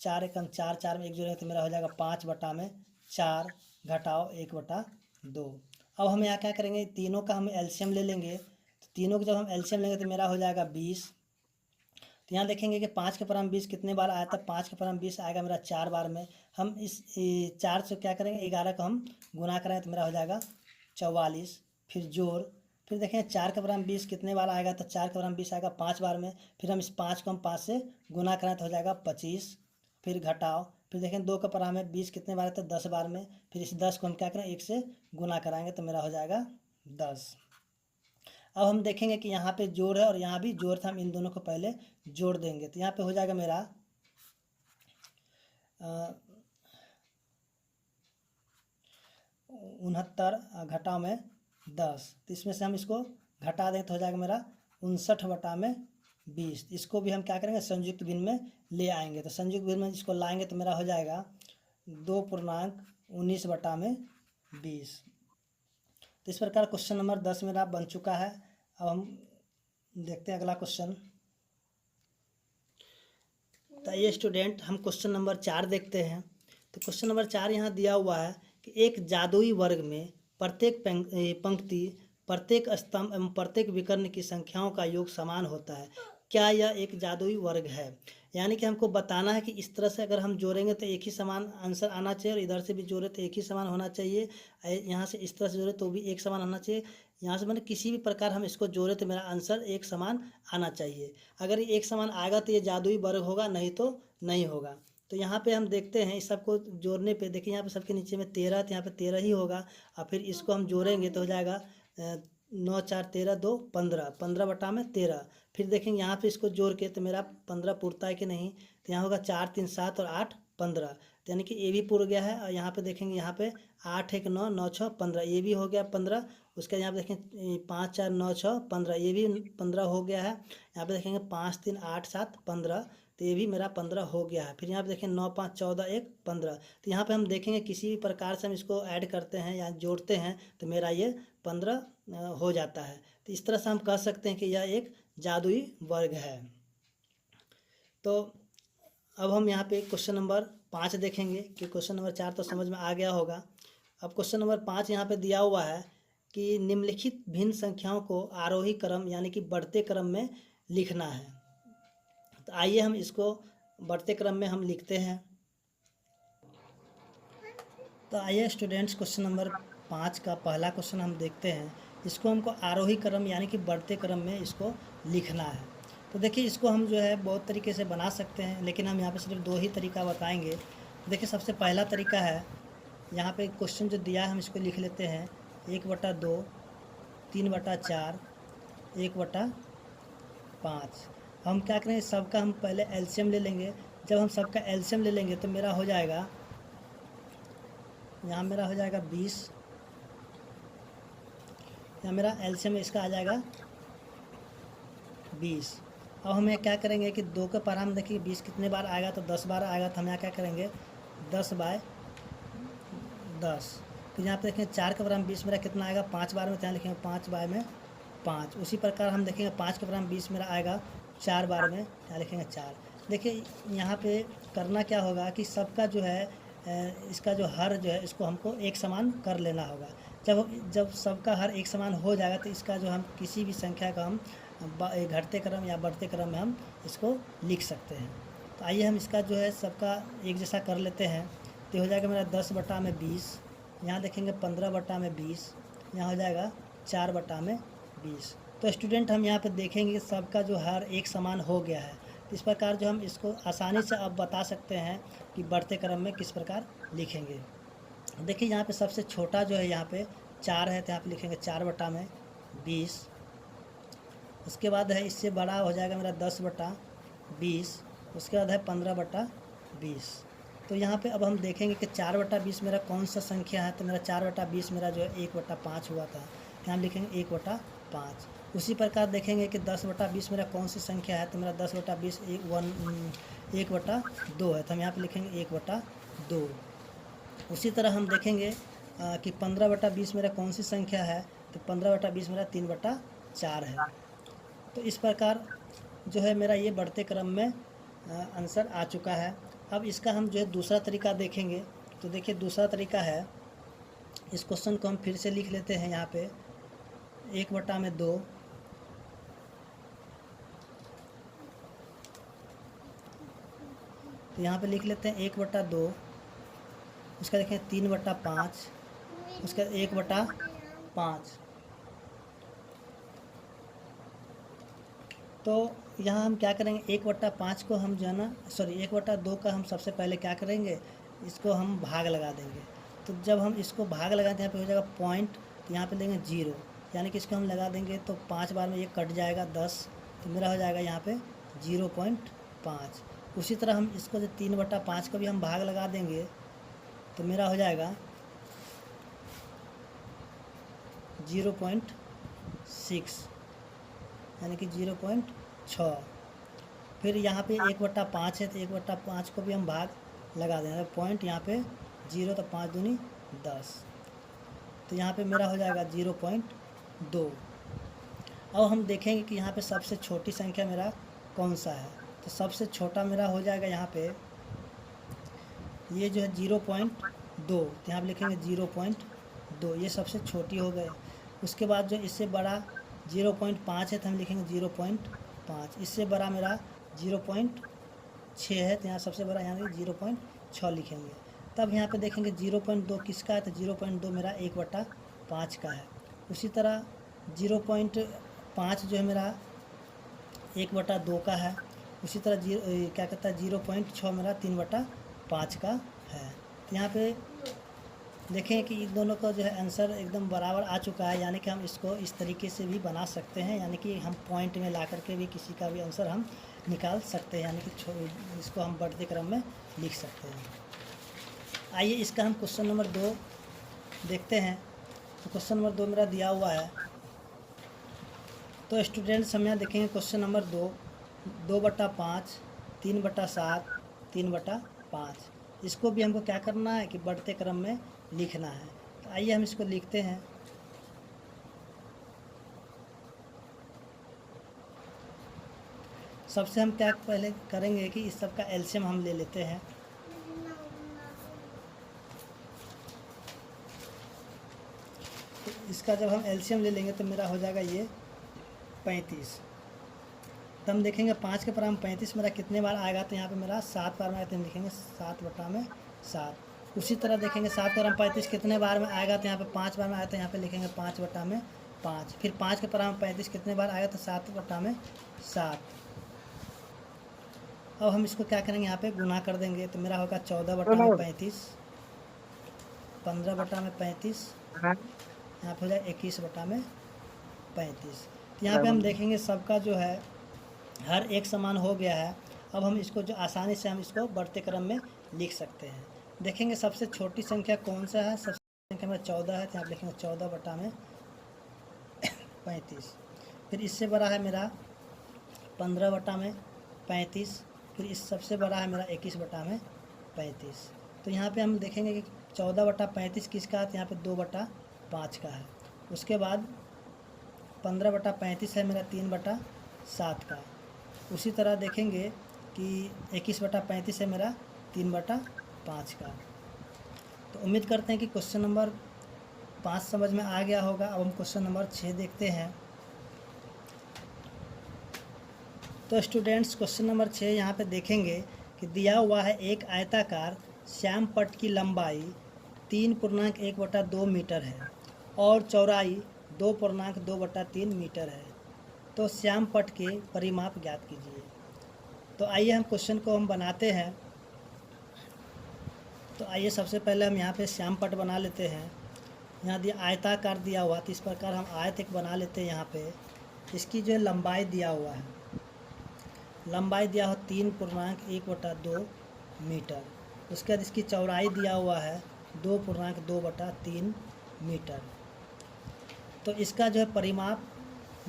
4 एकम 4, 4 में 1 जोड़ेंगे तो मेरा हो जाएगा 5/4 घटाओ 1/2। अब हम यहाँ क्या करेंगे, तीनों का हम एलसीएम ले लेंगे। तो तीनों को जब हम एलसीएम लेंगे तो मेरा हो जाएगा 20। तो यहाँ देखेंगे कि 5 के पराम 20 कितने बार आया था, 5 के पराम 20 आएगा मेरा 4 बार में। हम इस 4 से क्या करेंगे 11 को हम गुना करेंगे तो मेरा हो जाएगा 44। फिर जोड़, फिर देखें 4 के पराम 20 कितने बार आएगा, तो 4 के पराम 20 आएगा 5 बार में। फिर हम इस 5 को हम 5 से गुना करें तो हो जाएगा 25। फिर घटाओ, फिर देखें 2 का पराम है 20 कितने बार है, तो 10 बार में। फिर इस 10 को हम क्या करें 1 से गुना कराएंगे तो मेरा हो जाएगा 10। अब हम देखेंगे कि यहाँ पे जोड़ है और यहाँ भी जोड़ था, हम इन दोनों को पहले जोड़ देंगे। तो यहाँ पे हो जाएगा मेरा 69 घटाव में 10। तो इसमें से हम इसको घटा दें तो हो जाएगा मेरा 59/20। इसको भी हम क्या करेंगे संयुक्त भिन्न में ले आएंगे। तो संयुक्त भिन्न में इसको लाएंगे तो मेरा हो जाएगा 2.19/20। तो इस प्रकार क्वेश्चन नंबर 10 मेरा बन चुका है। अब हम देखते हैं अगला क्वेश्चन। तो ये स्टूडेंट हम क्वेश्चन नंबर 4 देखते हैं। तो क्वेश्चन नंबर 4 यहाँ दिया हुआ है कि एक जादुई वर्ग में प्रत्येक पंक्ति, प्रत्येक स्तंभ एवं प्रत्येक विकर्ण की संख्याओं का योग समान होता है। क्या यह एक जादुई वर्ग है? यानी कि हमको बताना है कि इस तरह से अगर हम जोड़ेंगे तो एक ही समान आंसर आना चाहिए, और इधर से भी जोड़े तो एक ही समान होना चाहिए, यहाँ से इस तरह से जोड़े तो भी एक समान होना चाहिए। यहाँ से मैंने किसी भी प्रकार हम इसको जोड़े तो मेरा आंसर एक समान आना चाहिए। अगर ये एक समान आएगा तो ये जादुई वर्ग होगा, नहीं तो नहीं होगा। तो यहाँ पे हम देखते हैं इस सबको जोड़ने पे, देखिए यहाँ पे सबके नीचे में 13, तो यहाँ पे 13 ही होगा। और फिर इसको हम जोड़ेंगे तो हो जाएगा 9 4 13 2 15, 15/13। फिर देखेंगे यहाँ पे इसको जोड़ के तो मेरा 15 पूरता है कि नहीं। तो यहाँ होगा 4 3 7 और 8 15, तो यानी कि ये भी पूर गया है। और यहाँ पे देखेंगे यहाँ पे 8 1 9 9 6 15, ये भी हो गया 15। उसके यहाँ पे देखें 5 4 9 6 15, ये भी 15 हो गया है। यहाँ पे देखेंगे 5 3 8 7 15, तो ये भी मेरा 15 हो गया है। फिर यहाँ पे देखें 9 5 14 1 15। तो यहाँ पे हम देखेंगे किसी भी प्रकार से हम इसको ऐड करते हैं या जोड़ते हैं तो मेरा ये 15 हो जाता है। तो इस तरह से हम कह सकते हैं कि यह एक जादुई वर्ग है। तो अब हम यहाँ पे क्वेश्चन नंबर 5 देखेंगे कि क्वेश्चन नंबर 4 तो समझ में आ गया होगा। अब क्वेश्चन नंबर 5 यहाँ पे दिया हुआ है कि निम्नलिखित भिन्न संख्याओं को आरोही क्रम यानी कि बढ़ते क्रम में लिखना है। तो आइए हम इसको बढ़ते क्रम में हम लिखते हैं। तो आइए स्टूडेंट्स क्वेश्चन नंबर 5 का पहला क्वेश्चन हम देखते हैं। इसको हमको आरोही क्रम यानी कि बढ़ते क्रम में इसको लिखना है। तो देखिए इसको हम जो है बहुत तरीके से बना सकते हैं, लेकिन हम यहाँ पे सिर्फ 2 ही तरीका बताएंगे। देखिए सबसे पहला तरीका है यहाँ पे क्वेश्चन जो दिया है हम इसको लिख लेते हैं 1/2, 3/4, 1/5। हम क्या करेंगे, सबका हम पहले एलसीएम ले लेंगे। जब हम सबका एलसीएम ले लेंगे तो मेरा हो जाएगा, यहाँ मेरा हो जाएगा 20, यहाँ मेरा एलसीएम इसका आ जाएगा 20। अब हमें क्या करेंगे कि 2 के पर हम देखिए 20 कितने बार आएगा, तो 10 बार आएगा। तो हम यहाँ क्या करेंगे 10/10। तो यहाँ पे देखेंगे 4 के बराबर 20 मेरा कितना आएगा 5 बार में, तो यहाँ लिखेंगे 5/5। उसी प्रकार हम देखेंगे 5 के बराबर 20 मेरा आएगा 4 बार में, यहाँ लिखेंगे 4। देखिए यहाँ पे करना क्या होगा कि सबका जो है इसका जो हर जो है इसको हमको एक समान कर लेना होगा। जब सबका हर एक समान हो जाएगा तो इसका जो हम किसी भी संख्या का हम घटते क्रम या बढ़ते क्रम में हम इसको लिख सकते हैं। तो आइए हम इसका जो है सबका एक जैसा कर लेते हैं। तो हो जाएगा मेरा 10/20, यहाँ देखेंगे 15/20, यहाँ हो जाएगा 4/20। तो स्टूडेंट हम यहाँ पे देखेंगे सबका जो हर एक समान हो गया है। इस प्रकार जो हम इसको आसानी से अब बता सकते हैं कि बढ़ते क्रम में किस प्रकार लिखेंगे। देखिए यहाँ पे सबसे छोटा जो है यहाँ पे 4 है, तो यहाँ पे लिखेंगे 4/20। उसके बाद है इससे बड़ा हो जाएगा मेरा 10/20। उसके बाद है 15/20। तो यहाँ पे अब हम देखेंगे कि 4/20 मेरा कौन सा संख्या है। तो मेरा 4/20 मेरा जो है 1/5 हुआ था, यहाँ लिखेंगे 1/5। उसी प्रकार देखेंगे कि 10/20 मेरा कौन सी संख्या है। तो मेरा 10/20 1/2 है, तो हम यहाँ पे लिखेंगे 1/2। उसी तरह हम देखेंगे कि 15/20 मेरा कौन सी संख्या है। तो 15/20 मेरा 3/4 है। तो इस प्रकार जो है मेरा ये बढ़ते क्रम में आंसर आ चुका है। अब इसका हम जो है दूसरा तरीका देखेंगे। तो देखिए दूसरा तरीका है, इस क्वेश्चन को हम फिर से लिख लेते हैं। यहाँ पे 1/2, तो यहाँ पे लिख लेते हैं 1/2। उसका देखें 3/5, उसका 1/5। तो यहाँ हम क्या करेंगे 1/5 को हम जो है ना, सॉरी 1/2 का हम सबसे पहले क्या करेंगे, इसको हम भाग लगा देंगे। तो जब हम इसको भाग लगाते हैं यहाँ पे हो जाएगा पॉइंट, तो यहाँ पे लेंगे 0, यानी कि इसको हम लगा देंगे तो 5 बार में ये कट जाएगा 10, तो मेरा हो जाएगा यहाँ पे 0.5। उसी तरह हम इसको जो 3/5 को भी हम भाग लगा देंगे तो मेरा हो जाएगा 0.6, यानी कि 0.6। फिर यहाँ पे 1/5 है, तो 1/5 को भी हम भाग लगा देंगे। पॉइंट यहाँ पे 0, तो 5 दूनी 10, तो यहाँ पे मेरा हो जाएगा 0.2। अब हम देखेंगे कि यहाँ पे सबसे छोटी संख्या मेरा कौन सा है। तो सबसे छोटा मेरा हो जाएगा यहाँ पे ये जो है 0.2, तो यहाँ पे लिखेंगे 0.2, ये सबसे छोटी हो गए। उसके बाद जो इससे बड़ा 0.5 है, तो हम लिखेंगे 0.5। इससे बड़ा मेरा 0.6 है, तो यहाँ सबसे बड़ा यहाँ 0.6 लिखेंगे। तब यहाँ पे देखेंगे 0.2 किसका है, तो 0.2 मेरा 1/5 का है। उसी तरह 0.5 जो है मेरा 1/2 का है। उसी तरह क्या कहता है 0.6 मेरा 3/5 का है। तो यहाँ पे देखें कि इन दोनों का जो है आंसर एकदम बराबर आ चुका है, यानी कि हम इसको इस तरीके से भी बना सकते हैं, यानी कि हम पॉइंट में ला करके भी किसी का भी आंसर हम निकाल सकते हैं, यानी कि इसको हम बढ़ते क्रम में लिख सकते हैं। आइए इसका हम क्वेश्चन नंबर 2 देखते हैं। तो क्वेश्चन नंबर 2 मेरा दिया हुआ है। तो स्टूडेंट्स हम यहाँ देखेंगे क्वेश्चन नंबर 2/5, 3/7, 3/5। इसको भी हमको क्या करना है कि बढ़ते क्रम में लिखना है। तो आइए हम इसको लिखते हैं। सबसे हम क्या पहले करेंगे कि इस सब का एलसीएम हम ले लेते हैं। तो इसका जब हम एलसीएम ले लेंगे तो मेरा हो जाएगा ये 35। तो हम देखेंगे 5 के बराबर 35 मेरा कितने बार आएगा। तो यहाँ पे मेरा 7 बार में आएगा, तो हम लिखेंगे 7/7। उसी तरह देखेंगे 7 के बराबर 35 कितने बार में आएगा। तो यहाँ पे 5 बार में आया, तो यहाँ पे लिखेंगे 5/5। फिर 5 के बराबर 35 कितने बार आएगा, तो 7/7। अब हम इसको क्या करेंगे, यहाँ पे गुना कर देंगे। तो मेरा होगा 14/35। 15/35, हाँ, यहाँ पे हो जाए 21/35। तो यहाँ पे हम बराबर। देखेंगे सबका जो है हर एक समान हो गया है। अब हम इसको जो आसानी से हम इसको बढ़ते क्रम में लिख सकते हैं। देखेंगे सबसे छोटी संख्या कौन सा है, सबसे संख्या में 14 है, तो यहाँ पे लिखेंगे 14/35। फिर इससे बड़ा है मेरा 15/35। फिर इस सबसे बड़ा है मेरा 21/35। तो यहाँ पे हम देखेंगे कि 14/35 किसका है, तो यहाँ पे 2/5 का है। उसके बाद 15/35 है मेरा 3/7 का। उसी तरह देखेंगे कि 21/35 है मेरा 3/5 का। तो उम्मीद करते हैं कि क्वेश्चन नंबर 5 समझ में आ गया होगा। अब हम क्वेश्चन नंबर 6 देखते हैं। तो स्टूडेंट्स क्वेश्चन नंबर 6 यहाँ पे देखेंगे कि दिया हुआ है एक आयताकार श्याम पट्ट की लंबाई 3.1/2 मीटर है और चौड़ाई 2.2/3 मीटर है। तो श्याम पट्ट के परिमाप ज्ञात कीजिए। तो आइए हम क्वेश्चन को हम बनाते हैं। तो आइए सबसे पहले हम यहाँ पे श्याम पट्ट बना लेते हैं। यहाँ दिया आयताकार दिया हुआ, तो इस प्रकार हम आयत एक बना लेते हैं। यहाँ पे इसकी जो लंबाई दिया हुआ है, लंबाई दिया हुआ 3.1/2 मीटर। उसके बाद इसकी चौड़ाई दिया हुआ है 2.2/3 मीटर। तो इसका जो है परिमाप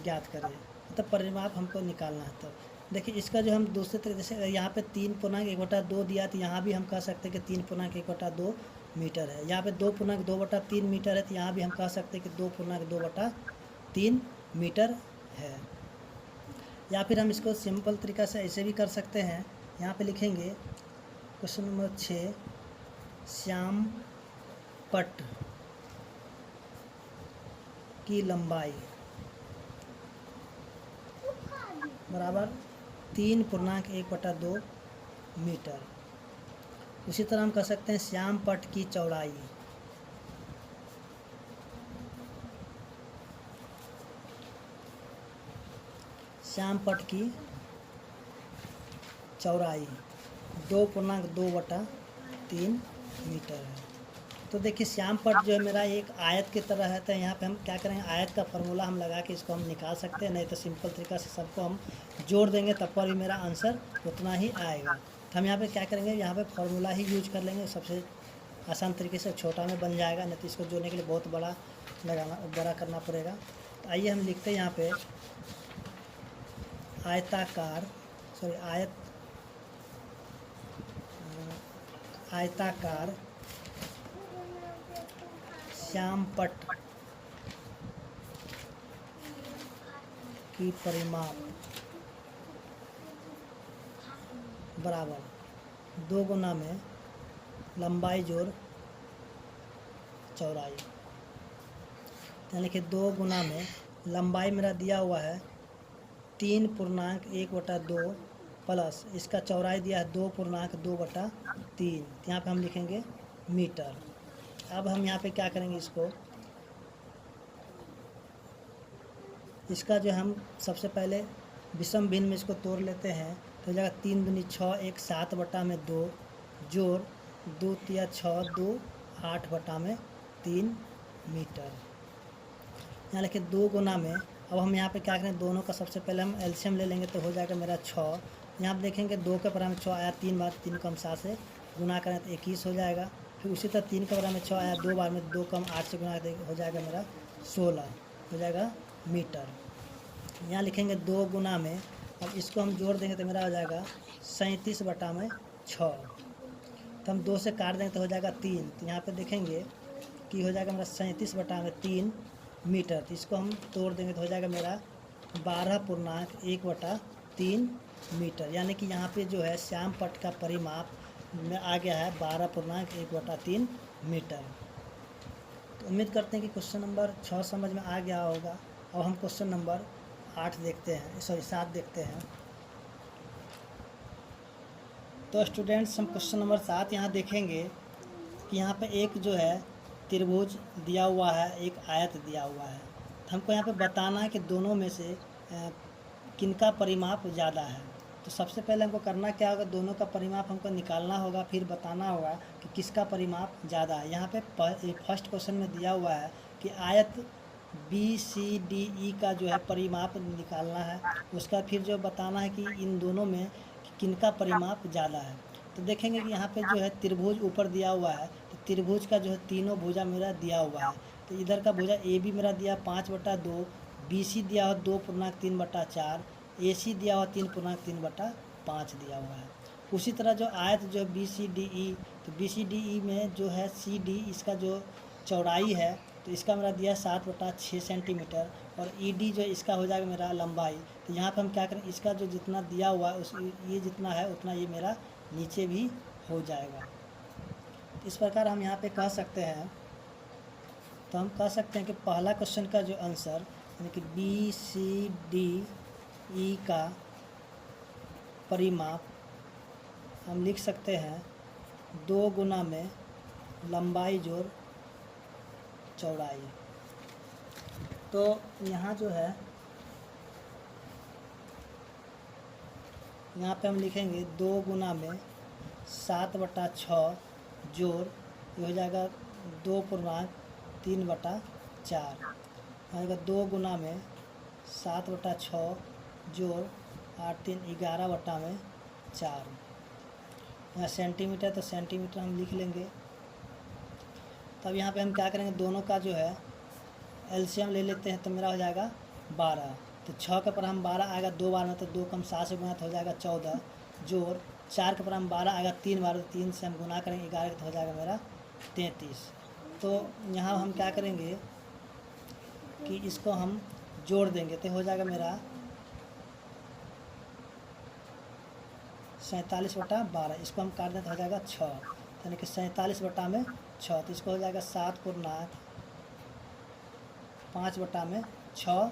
ज्ञात करें, मतलब परिमाप हमको निकालना है। तो देखिए इसका जो हम दूसरे तरीके से यहाँ पे 3.1/2 दिया, तो यहाँ भी हम कह सकते हैं कि 3.1/2 मीटर है। यहाँ पे 2.2/3 मीटर है, तो यहाँ भी हम कह सकते हैं कि 2.2/3 मीटर है। या फिर हम इसको सिंपल तरीका से ऐसे भी कर सकते हैं। यहाँ पे लिखेंगे क्वेश्चन नंबर 6, श्याम पट्ट की लंबाई बराबर 3.1/2 मीटर। उसी तरह हम कह सकते हैं श्याम पट्ट की चौड़ाई श्याम पट्ट की चौड़ाई 2.2/3 मीटर है। तो देखिए श्याम पट्ट जो है मेरा एक आयत की तरह है। तो यहाँ पे हम क्या करेंगे, आयत का फार्मूला हम लगा के इसको हम निकाल सकते हैं, नहीं तो सिंपल तरीका से सबको हम जोड़ देंगे तब पर भी मेरा आंसर उतना ही आएगा। तो हम यहाँ पे क्या करेंगे, यहाँ पे फार्मूला ही यूज कर लेंगे, सबसे आसान तरीके से छोटा में बन जाएगा, नहीं तो इसको जोड़ने के लिए बहुत बड़ा करना पड़ेगा। तो आइए हम लिखते हैं यहाँ पे आयताकार श्याम पट्ट की परिमाप बराबर 2 गुना में लंबाई जोड़ चौड़ाई, यानी कि 2 गुना में लंबाई मेरा दिया हुआ है 3.1/2 प्लस इसका चौड़ाई दिया है 2.2/3। यहाँ पे हम लिखेंगे मीटर। अब हम यहाँ पे क्या करेंगे, इसका जो हम सबसे पहले विषम भिन्न में इसको तोड़ लेते हैं। तो जगह 3 दूनी 6, 1 7/2 जोड़ 2 तिया 6 2 8/3 मीटर। यहाँ लिखे 2 गुना में। अब हम यहाँ पे क्या करें, दोनों का सबसे पहले हम एलसीएम ले लेंगे, तो हो जाएगा मेरा 6। यहाँ पे देखेंगे 2 के बराबर में 6 आया, 3 बार 3 कम 7 से गुना करें तो 21 हो जाएगा। फिर उसी तरह 3 के बराबर में 6 आया, 2 बार में 2 कम 8 से गुना हो जाएगा मेरा 16 हो जाएगा मीटर। यहाँ लिखेंगे 2 गुना में। अब इसको हम जोड़ देंगे तो मेरा हो जाएगा 37/6। तो हम 2 से काट देंगे तो हो जाएगा 3। तो यहाँ पे देखेंगे कि हो जाएगा मेरा 37/3 मीटर। तो इसको हम तोड़ देंगे तो हो जाएगा मेरा 12.1/3 मीटर। यानी कि यहाँ पे जो है श्याम पट्ट का परिमाप में आ गया है 12.1/3 मीटर। तो उम्मीद करते हैं कि क्वेश्चन नंबर 6 समझ में आ गया होगा। अब हम क्वेश्चन नंबर 7 देखते हैं। तो स्टूडेंट्स हम क्वेश्चन नंबर 7 यहाँ देखेंगे कि यहाँ पे एक जो है त्रिभुज दिया हुआ है, एक आयत दिया हुआ है। तो हमको यहाँ पे बताना है कि दोनों में से किनका परिमाप ज़्यादा है। तो सबसे पहले हमको करना क्या होगा, दोनों का परिमाप हमको निकालना होगा, फिर बताना होगा कि किसका परिमाप ज़्यादा है। यहाँ पे फर्स्ट क्वेश्चन में दिया हुआ है कि आयत BCDE का जो है परिमाप निकालना है, उसका फिर जो बताना है कि इन दोनों में किनका परिमाप ज़्यादा है। तो देखेंगे कि यहाँ पे जो है त्रिभुज ऊपर दिया हुआ है, तो त्रिभुज का जो है तीनों भुजा मेरा दिया हुआ है। तो इधर का भुजा AB मेरा दिया 5/2, BC दिया हुआ 2.3/4, AC दिया हुआ 3.3/5 दिया हुआ है। उसी तरह जो आयत जो BCDE, तो BCDE में जो है CD इसका जो चौड़ाई है, तो इसका मेरा दिया 7/6 सेंटीमीटर, और ED जो इसका हो जाएगा मेरा लंबाई। तो यहाँ पर हम क्या करें, इसका जो जितना दिया हुआ है उस ये जितना है उतना ये मेरा नीचे भी हो जाएगा। इस प्रकार हम यहाँ पे कह सकते हैं, तो हम कह सकते हैं कि पहला क्वेश्चन का जो आंसर यानी कि BCDE का परिमाप हम लिख सकते हैं 2 गुना में लंबाई जोड़ चौड़ाई। तो यहाँ जो है, यहाँ पे हम लिखेंगे 2 गुना में 7/6 जोड़ ये हो जाएगा 2.3/4, आएगा 2 गुना में 7/6 जोड़ 8×3 11/4। यहाँ सेंटीमीटर, तो सेंटीमीटर हम लिख लेंगे। तब यहाँ पे हम क्या करेंगे, दोनों का जो है एलसीएम ले लेते हैं, तो मेरा हो जाएगा 12। तो 6 के पर हम 12 आएगा 2 बार में, तो 2 कम 7 से गुना तो हो जाएगा 14, जोड़ 4 के पर हम 12 आएगा 3 बार, तो 3 से हम गुना करेंगे 11 तो हो जाएगा मेरा 33। तो यहाँ हम क्या करेंगे कि इसको हम जोड़ देंगे, तो हो जाएगा मेरा 47/12। इसको हम काट दें तो हो जाएगा 6, यानी कि 47/6। तो इसको हो जाएगा 7×5/6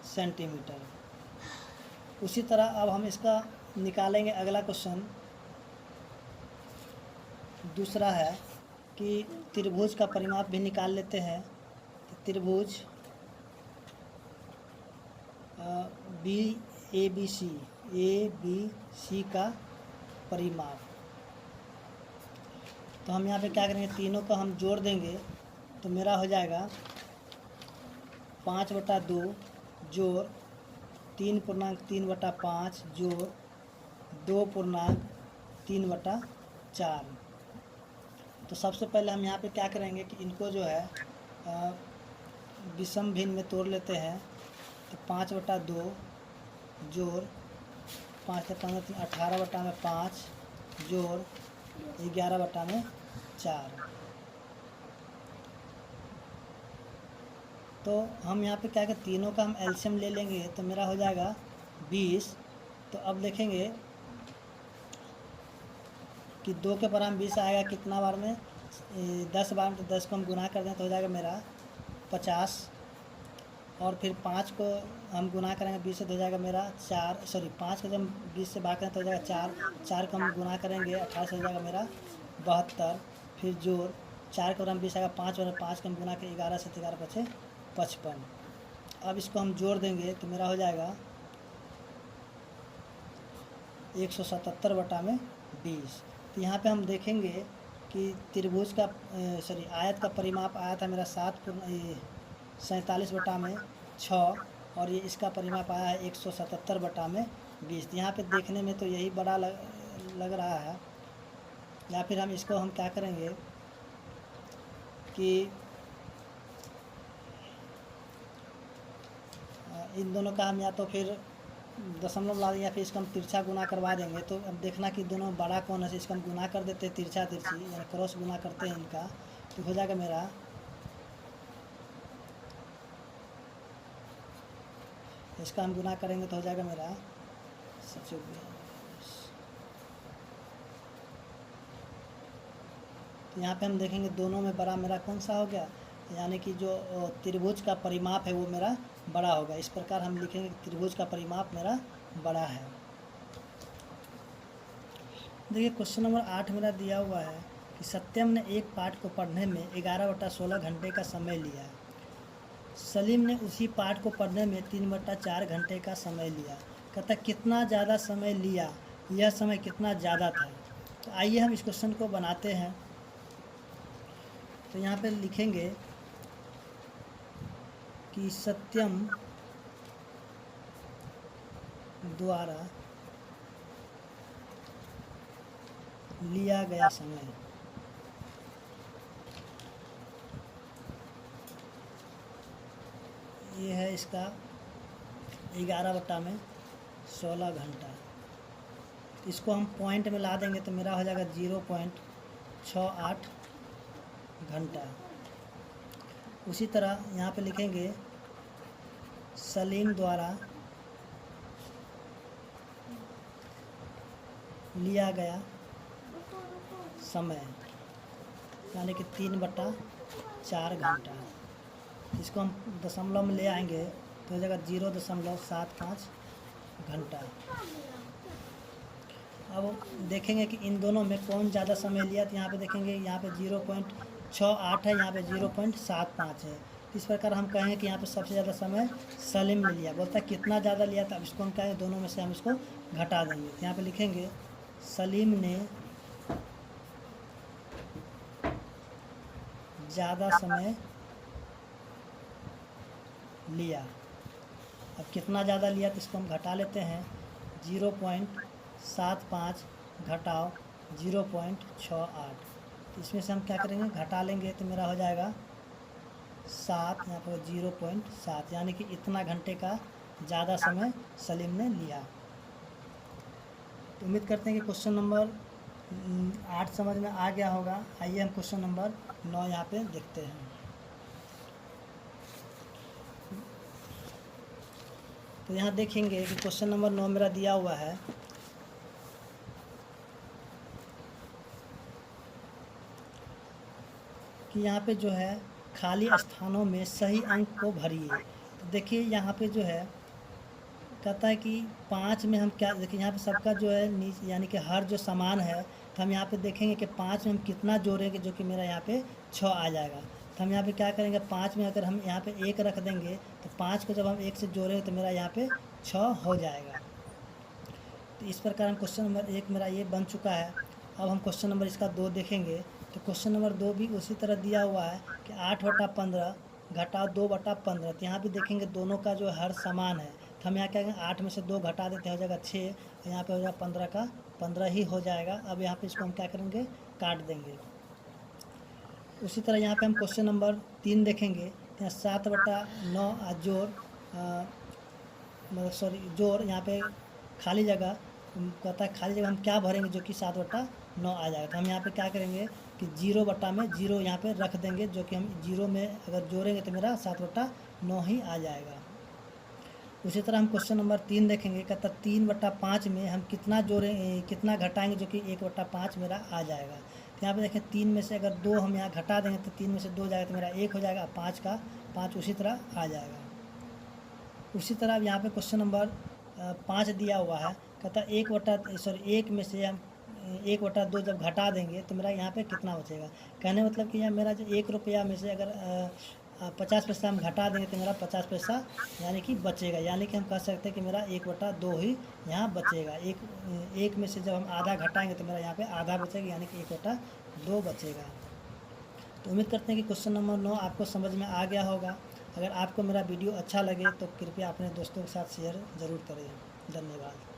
सेंटीमीटर। उसी तरह अब हम इसका निकालेंगे अगला क्वेश्चन। दूसरा है कि त्रिभुज का परिमाप भी निकाल लेते हैं। तो त्रिभुज ABC का परिमाप, तो हम यहाँ पे क्या करेंगे, तीनों को हम जोड़ देंगे, तो मेरा हो जाएगा 5/2 जोड़ 3.3/5 जोड़ 2.3/4। तो सबसे पहले हम यहाँ पे क्या करेंगे कि इनको जो है विषम भिन्न में तोड़ लेते हैं। तो 5/2 जोड़ 5 से 15 18/5 जोड़ 11/4। तो हम यहाँ पे क्या करें, तीनों का हम एलसीएम ले लेंगे, तो मेरा हो जाएगा 20। तो अब देखेंगे कि 2 के पर हम 20 आएगा कितना बार में, 10 बार में, तो 10 को हम गुना कर दें तो हो जाएगा मेरा 50। और फिर 5 को हम गुना करेंगे 20 से, तो हो जाएगा मेरा 5 को जब हम 20 से भाग करें तो हो जाएगा 4 को हम गुना करेंगे 18 से, हो जाएगा मेरा 72। फिर जोड़ 4 को हम 20 आएगा 5 और 5 को हम गुना के 11 से, 11 बचे 55। अब इसको हम जोड़ देंगे तो मेरा हो जाएगा 177/20। तो यहाँ पे हम देखेंगे कि त्रिभुज का आयत का परिमाप आया था मेरा 47/6, और ये इसका परिमाप आया है 177/20। यहाँ पे देखने में तो यही बड़ा लग रहा है। या फिर हम इसको हम क्या करेंगे कि इन दोनों का हम या तो फिर दशमलव ला देंगे, या फिर इसको हम तिरछा गुना करवा देंगे। तो अब देखना कि दोनों बड़ा कौन है, इसको हम गुना कर देते हैं तिरछा तिरछी, यानी क्रॉस गुना करते हैं इनका, तो हो जाएगा मेरा इसका हम गुना करेंगे तो हो जाएगा मेरा 724। तो यहाँ पे हम देखेंगे दोनों में बड़ा मेरा कौन सा हो गया, यानी कि जो त्रिभुज का परिमाप है वो मेरा बड़ा होगा। इस प्रकार हम लिखेंगे कि त्रिभुज का परिमाप मेरा बड़ा है। देखिए क्वेश्चन नंबर 8 मेरा दिया हुआ है कि सत्यम ने एक पाठ को पढ़ने में 11/16 घंटे का समय लिया। सलीम ने उसी पाठ को पढ़ने में 3/4 घंटे का समय लिया। कहता है कितना ज़्यादा समय लिया, यह समय कितना ज़्यादा था। तो आइए हम इस क्वेश्चन को बनाते हैं। तो यहाँ पे लिखेंगे कि सत्यम द्वारा लिया गया समय ये है इसका 11/16 घंटा। इसको हम पॉइंट में ला देंगे तो मेरा हो जाएगा 0.68 घंटा। उसी तरह यहाँ पे लिखेंगे सलीम द्वारा लिया गया समय यानी कि 3/4 घंटा। इसको हम दशमलव में ले आएंगे तो हो जाएगा 0.75 घंटा। अब देखेंगे कि इन दोनों में कौन ज़्यादा समय लिया। तो यहाँ पे देखेंगे यहाँ पे 0.68 है, यहाँ पे 0.75 है। इस प्रकार हम कहेंगे कि यहाँ पे सबसे ज़्यादा समय सलीम ने लिया। बोलता है कितना ज़्यादा लिया था। अब इसको हम कहेंगे दोनों में से हम इसको घटा देंगे। तो यहाँ पे लिखेंगे सलीम ने ज़्यादा समय लिया। अब कितना ज़्यादा लिया तो इसको हम घटा लेते हैं। 0.75 घटाओ 0.68। तो इसमें से हम क्या करेंगे घटा लेंगे तो मेरा हो जाएगा 7, यहाँ पर 0.7 यानी कि इतना घंटे का ज़्यादा समय सलीम ने लिया। तो उम्मीद करते हैं कि क्वेश्चन नंबर 8 समझ में आ गया होगा। आइए हम क्वेश्चन नंबर 9 यहाँ पे देखते हैं। तो यहाँ देखेंगे कि क्वेश्चन नंबर 9 मेरा दिया हुआ है कि यहाँ पे जो है खाली स्थानों में सही अंक को भरिए। तो देखिए यहाँ पे जो है कहता है कि 5 में हम क्या देखिए यहाँ पे सबका जो है नीचे यानी कि हर जो सामान है तो हम यहाँ पे देखेंगे कि 5 में हम कितना जोड़ेंगे जो कि मेरा यहाँ पे 6 आ जाएगा। तो हम यहाँ पे क्या करेंगे 5 में अगर हम यहाँ पे 1 रख देंगे तो 5 को जब हम 1 से जोड़ेंगे तो मेरा यहाँ पे 6 हो जाएगा। तो इस प्रकार हम क्वेश्चन नंबर 1 मेरा ये बन चुका है। अब हम क्वेश्चन नंबर इसका 2 देखेंगे। तो क्वेश्चन नंबर 2 भी उसी तरह दिया हुआ है कि 8/15 घटाओ 2/15। तो यहाँ भी देखेंगे दोनों का जो हर समान है। तो हम यहाँ क्या करेंगे 8 में से 2 घटा देते हैं, हो जाएगा 6। और यहाँ पे हो जाएगा 15 का 15 ही हो जाएगा। अब यहाँ पे इसको हम क्या करेंगे काट देंगे। उसी तरह यहाँ पे हम क्वेश्चन नंबर 3 देखेंगे। यहाँ 7/9 जोड़ मतलब जोड़ यहाँ पे खाली जगह कहता है खाली जगह हम क्या भरेंगे जो कि 7/9 आ जाएगा। तो हम यहाँ पे क्या करेंगे कि 0/0 यहाँ पे रख देंगे जो कि हम 0 में अगर जोड़ेंगे तो मेरा 7/9 ही आ जाएगा। उसी तरह हम क्वेश्चन नंबर 3 देखेंगे। कहता 3/5 में हम कितना जोड़ेंगे कितना घटाएंगे जो कि 1/5 मेरा आ जाएगा। तो यहाँ पे देखें 3 में से अगर 2 हम यहाँ घटा देंगे तो 3 में से 2 जाएगा तो मेरा 1 हो जाएगा। 5 का 5 उसी तरह आ जाएगा। उसी तरह अब यहाँ पे क्वेश्चन नंबर 5 दिया हुआ है। कहता 1 में से हम 1/2 जब घटा देंगे तो मेरा यहाँ पे कितना बचेगा। कहने मतलब कि यहाँ मेरा जो 1 रुपया में से अगर 50 पैसा हम घटा देंगे तो मेरा 50 पैसा यानी कि बचेगा। यानी कि हम कह सकते हैं कि मेरा 1/2 ही यहाँ बचेगा। एक में से जब हम आधा घटाएंगे तो मेरा यहाँ पे आधा बचेगा यानी कि 1/2 बचेगा। तो उम्मीद करते हैं कि क्वेश्चन नंबर 9 आपको समझ में आ गया होगा। अगर आपको मेरा वीडियो अच्छा लगे तो कृपया अपने दोस्तों के साथ शेयर ज़रूर करें। धन्यवाद।